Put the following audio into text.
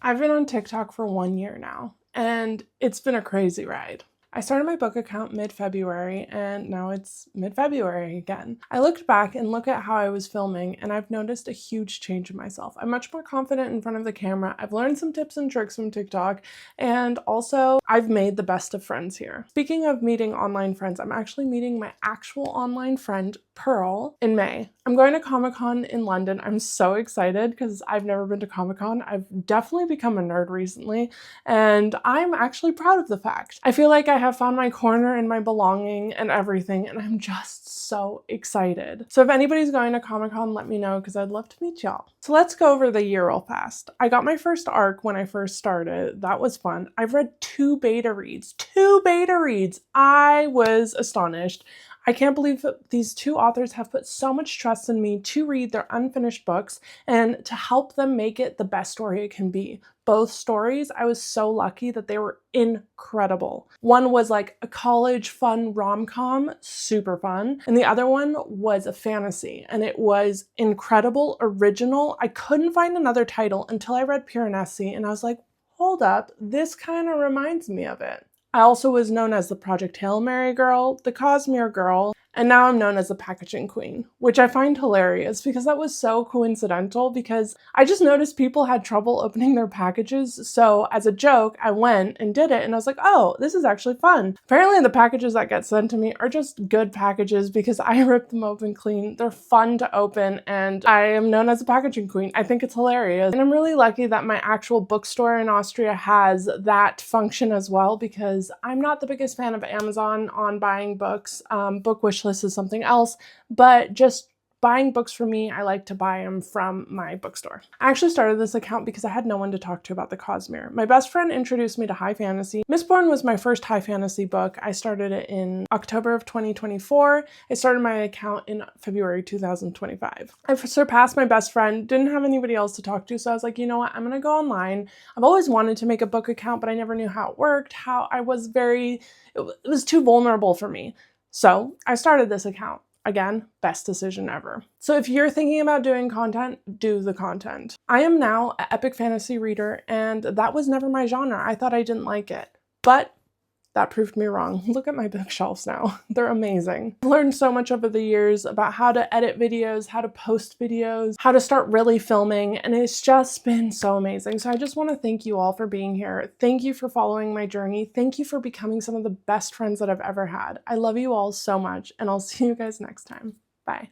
I've been on TikTok for 1 year now, and it's been a crazy ride. I started my book account mid-February, and now it's mid-February again. I looked back and look at how I was filming, and I've noticed a huge change in myself. I'm much more confident in front of the camera. I've learned some tips and tricks from TikTok, and also I've made the best of friends here. Speaking of meeting online friends, I'm actually meeting my actual online friend, Pearl, in May. I'm going to Comic-Con in London. I'm so excited because I've never been to Comic-Con. I've definitely become a nerd recently, and I'm actually proud of the fact. I feel like I have found my corner and my belonging and everything, and I'm just so excited. So if anybody's going to Comic-Con, let me know because I'd love to meet y'all. So let's go over the year real fast. I got my first arc when I first started. That was fun. I've read 2 beta reads. 2 beta reads! I was astonished. I can't believe that these 2 authors have put so much trust in me to read their unfinished books and to help them make it the best story it can be. Both stories, I was so lucky that they were incredible. One was like a college fun rom-com, super fun, and the other one was a fantasy, and it was incredible, original. I couldn't find another title until I read Piranesi, and I was like, hold up, this kind of reminds me of it. I also was known as the Project Hail Mary girl, the Cosmere girl, and now I'm known as the Packaging Queen, which I find hilarious because that was so coincidental because I just noticed people had trouble opening their packages. So as a joke, I went and did it and I was like, oh, this is actually fun. Apparently the packages that get sent to me are just good packages because I rip them open clean. They're fun to open and I am known as the Packaging Queen. I think it's hilarious. And I'm really lucky that my actual bookstore in Austria has that function as well because I'm not the biggest fan of Amazon on buying books. Book wish list is something else, but just buying books for me, I like to buy them from my bookstore. I actually started this account because I had no one to talk to about the Cosmere. My best friend introduced me to high fantasy. Mistborn was my first high fantasy book. I started it in October of 2024. I started my account in February 2025. I've surpassed my best friend, didn't have anybody else to talk to, so I was like, you know what, I'm gonna go online. I've always wanted to make a book account, but I never knew how it worked, it was too vulnerable for me. So I started this account. Again, best decision ever. So if you're thinking about doing content, do the content. I am now an epic fantasy reader, and that was never my genre. I thought I didn't like it, but that proved me wrong. Look at my bookshelves now. They're amazing. I've learned so much over the years about how to edit videos, how to post videos, how to start really filming, and it's just been so amazing. So I just want to thank you all for being here. Thank you for following my journey. Thank you for becoming some of the best friends that I've ever had. I love you all so much, and I'll see you guys next time. Bye.